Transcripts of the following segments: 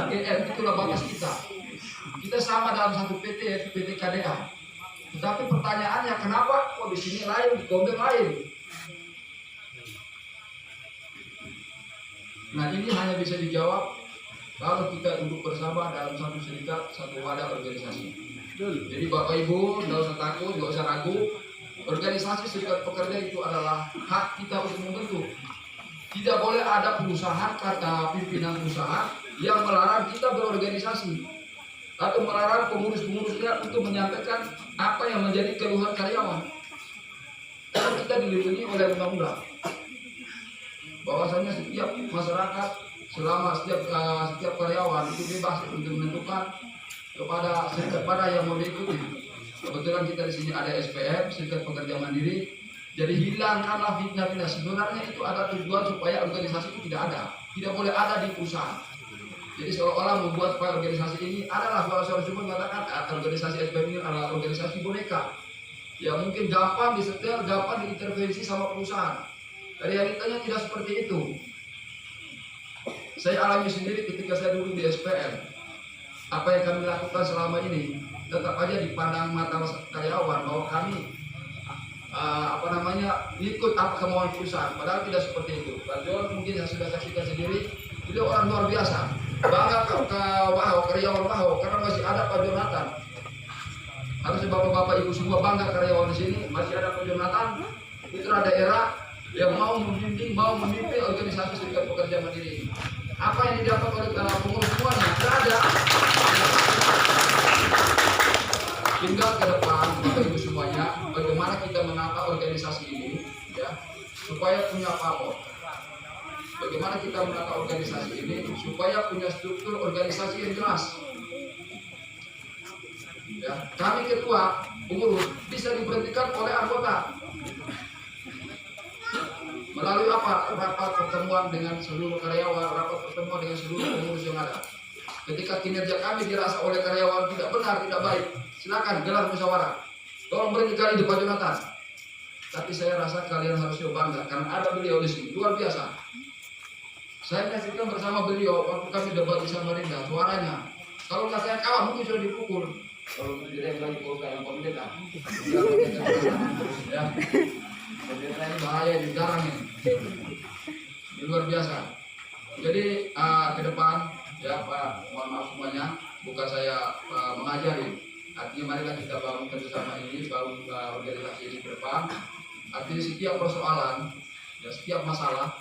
GM itulah batas kita. Kita sama dalam satu PT yaitu PT KDA. Tetapi pertanyaannya kenapa kok di sini lain, di Gombeng lain? Nah ini hanya bisa dijawab kalau kita duduk bersama dalam satu serikat, satu wadah organisasi. Jadi Bapak Ibu nggak usah takut, nggak usah ragu. Organisasi serikat pekerja itu adalah hak kita untuk membentuk. Tidak boleh ada perusahaan kata pimpinan perusahaan yang melarang kita berorganisasi atau melarang pengurus-pengurusnya untuk menyampaikan apa yang menjadi keluhan karyawan. Karena kita dilindungi oleh undang-undang. Bahwasanya setiap masyarakat selama setiap karyawan itu bebas untuk menentukan kepada yang mau diikuti. Kebetulan kita di sini ada SPM, Serikat Pekerja Mandiri. Jadi hilangkanlah fitnah-fitnah. Sebenarnya itu ada tujuan supaya organisasi itu tidak ada, tidak boleh ada di perusahaan. Jadi seolah-olah membuat supaya organisasi ini adalah suara-suara semua mengatakan organisasi SPM ini adalah organisasi boneka. Ya mungkin gampang disetel, gampang diintervensi sama perusahaan. Realitanya tidak seperti itu. Saya alami sendiri ketika saya duduk di SPM. Apa yang kami lakukan selama ini tetap aja dipandang mata karyawan bahwa kami ikut apa kemauan perusahaan. Padahal tidak seperti itu. Pak John mungkin yang sudah saksikan sendiri, beliau orang luar biasa. Bangga ke Wahau, karyawan Wahau, karena masih ada Pak Jonathan. Harusnya bapak-bapak ibu semua bangga karyawan di sini, masih ada Pak Jonathan. Putra daerah yang mau membimbing, mau memimpin organisasi Serikat Pekerja Mandiri. Apa yang didapat oleh para pengurus semuanya? Tidak ada. Tinggal ke depan, bapak ibu semuanya, bagaimana kita menata organisasi ini, ya, supaya punya pamor. Bagaimana kita menata organisasi ini supaya punya struktur organisasi yang jelas. Ya, kami ketua pengurus bisa diberhentikan oleh anggota melalui apa? Rapat pertemuan dengan seluruh karyawan, rapat pertemuan dengan seluruh pengurus yang ada. Ketika kinerja kami dirasa oleh karyawan tidak benar, tidak baik, silakan gelar musyawarah. Tolong berhentikan itu Pak Jonathan. Tapi saya rasa kalian harusnya bangga karena ada beliau di sini, luar biasa. Saya menyaksikan bersama beliau waktu kami debat di Samarinda, suaranya. Kalau nggak saya kalah mungkin sudah dipukul. Kalau tidak yang lagi polka yang pemerintah. Ya, pemerintah ini bahaya di garang ini. Ini luar biasa. Jadi ke depan ya Pak, mohon maaf semuanya, bukan saya mengajari. Artinya marilah kita bangun kerjasama ini, bangun organisasi ini ke depan. Artinya setiap persoalan, ya setiap masalah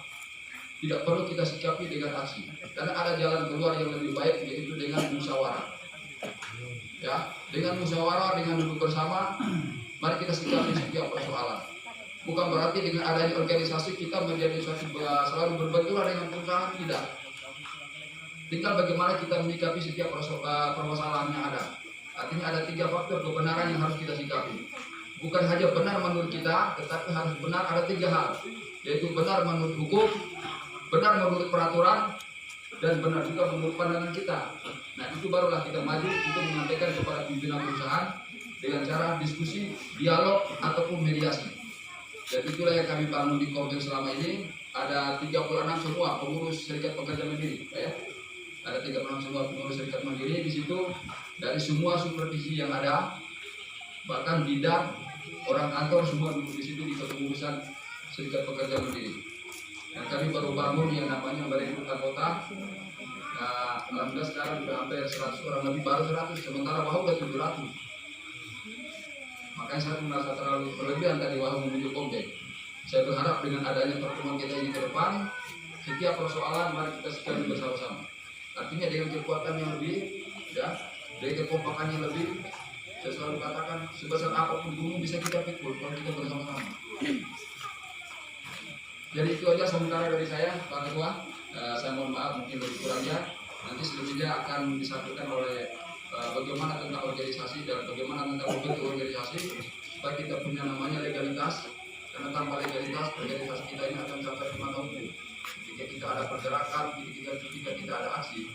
tidak perlu kita sikapi dengan aksi, karena ada jalan keluar yang lebih baik, yaitu dengan musyawarah. Ya, dengan musyawarah, dengan duduk bersama, mari kita sikapi setiap persoalan. Bukan berarti dengan adanya organisasi kita menjadi selalu berbenturan dengan perusahaan, tidak. Tinggal bagaimana kita menyikapi setiap permasalahan yang ada. Artinya ada 3 faktor kebenaran yang harus kita sikapi. Bukan hanya benar menurut kita, tetapi harus benar ada 3 hal, yaitu benar menurut hukum, benar menurut peraturan, dan benar juga menurut pandangan kita. Nah itu barulah kita maju untuk menyampaikan kepada pimpinan perusahaan dengan cara diskusi, dialog, ataupun mediasi. Dan itulah yang kami bangun di Gombeng selama ini. Ada 36 semua pengurus Serikat Pekerja Mandiri, ya. Ada 36 semua pengurus Serikat Mandiri di situ, dari semua supervisi yang ada, bahkan bidang, orang kantor semua duduk di situ di kepengurusan Serikat Pekerja Mandiri. Dan kami baru bangun yang namanya merekrut anggota. Nah, alhamdulillah sekarang sudah hampir 100 orang lebih, baru 100, sementara Wahyu sudah 700. Makanya saya merasa terlalu berlebihan tadi Wahyu menuju Gombeng. Saya berharap dengan adanya pertemuan kita ini ke depan, setiap persoalan mari kita sikapi bersama-sama. Artinya dengan kekuatan yang lebih, ya, dengan kekompakan yang lebih, saya selalu katakan sebesar apapun gunung bisa kita pikul kalau kita bersama-sama. Jadi itu aja sementara dari saya, Pak Ketua. Saya mohon maaf mungkin lebih kurangnya. Nanti selebihnya akan disampaikan oleh bagaimana tentang organisasi dan bagaimana tentang bentuk organisasi supaya kita punya namanya legalitas. Karena tanpa legalitas organisasi kita ini akan cacat di mata hukum. Ketika kita ada pergerakan, ketika kita ada aksi,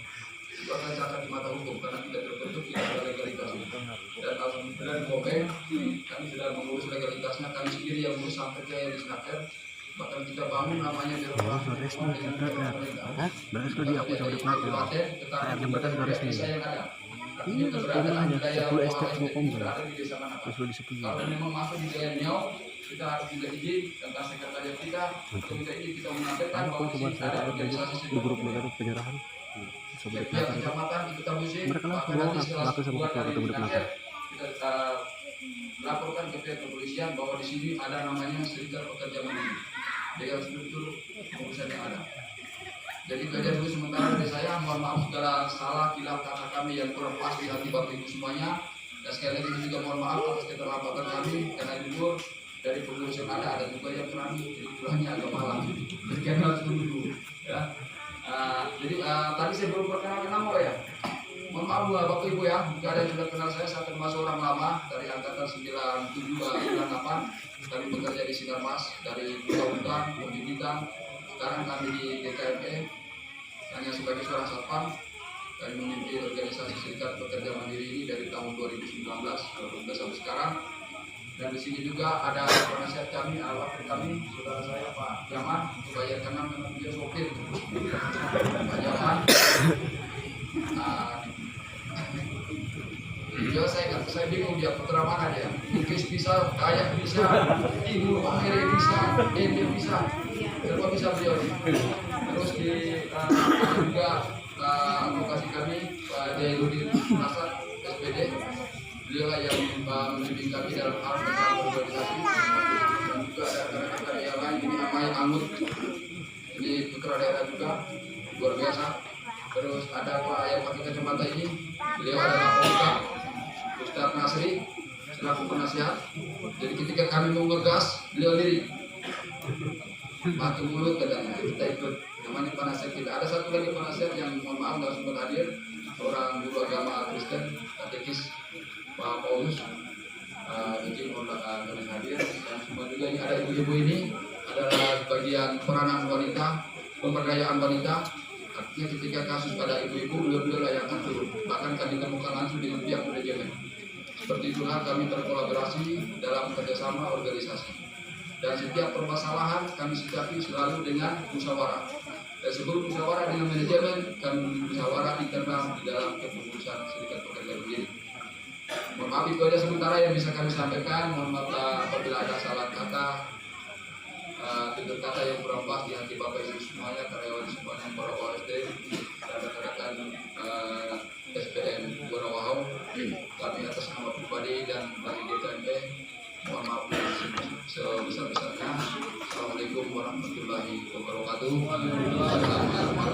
itu akan cacat di mata hukum karena tidak terbentuk, tidak ada legalitas. Dan alhamdulillah di Gombeng kami sudah mengurus legalitasnya, kami sendiri yang mengurus sampai ke Disnaker. bahkan kita bangun namanya birokrasi sudah resmi aku sama depan yang berkas sudah resmi ini aja 10 ST mau kompon sudah disetujui. Kalau memang masuk di dalamnya kita harus minta izin tentang sekretariat kita untuk minta izin kita menyampaikan bahwa di sini ada organisasi di grup mereka penyerahan setiap kecamatan di Kota Busing mereka bahkan nanti setelah laku sama ketua ketemu di belakang kita laporkan ke pihak kepolisian bahwa di sini ada namanya Serikat Pekerja Mandiri dengan struktur urusan yang ada. Jadi kejadian dulu sementara dari saya, mohon maaf segala salah kilaf kata kami yang kurang pas di hati bapak ibu semuanya. Dan sekali lagi juga mohon maaf atas keterlambatan kami karena libur dari pengurus yang ada juga yang kami jadi pulangnya agak malam. Jadi kami harus tunggu ya. Tadi saya belum perkenalkan nama ya. Mohon maaf bapak ibu ya, jika ada yang sudah kenal saya termasuk orang lama dari angkatan 97 98. Kami bekerja di Sinarmas dari Hutan, Pendidikan. Sekarang kami di GKME hanya sebagai seorang satpam. Kami memimpin organisasi Serikat Pekerja Mandiri ini dari tahun 2019 sampai sekarang. Dan di sini juga ada penasihat kami, wakil kami, saudara saya Pak Jaman, kebanyakan memang dia sopir. Pak Jaman. Dia saya bingung dia putra mana dia. Mungkin bisa, kayak bisa, ibu akhirnya bisa, dia bisa. Kenapa bisa beliau ini? Terus di juga advokasi kami Pak Jailuddin Nasar SPD, beliau lah yang membimbing kami dalam hal tentang organisasi. Dan juga ada rekan-rekan yang lain, ini namanya Anggut, ini putra daerah juga luar biasa. Terus ada Pak yang pakai kacamata ini, beliau adalah Pak Ustadz Nasri selaku penasihat. Jadi ketika kami mau ngegas, beliau lirik pakai mulut katanya, kita ikut. Namanya penasihat kita. Ada satu lagi penasihat yang mohon maaf nggak sempat hadir, seorang guru agama Kristen katekis Pak Paulus. Izin mohon hadir. Dan semua juga ini ada ibu-ibu ini adalah bagian peranan wanita, pemberdayaan wanita. Artinya ketika kasus pada ibu-ibu, beliau-beliau yang akan turun. Bahkan kami temukan langsung dengan pihak manajemen. Seperti itulah kami berkolaborasi dalam kerjasama organisasi. Dan setiap permasalahan kami sikapi selalu dengan musyawarah. Dan sebelum musyawarah dengan manajemen, kami musyawarah internal di dalam kepengurusan Serikat Pekerja Mandiri. Mohon maaf itu aja sementara yang bisa kami sampaikan. Mohon maaf apabila ada salah kata, tutur kata yang kurang pas di hati Bapak Ibu semuanya, karyawan semuanya, para OSD dan rekan-rekan SPM Gorawahau. Kami atas nama pribadi dan bagi GKME mohon maaf sebesar-besarnya. Assalamualaikum warahmatullahi wabarakatuh. Selamat malam.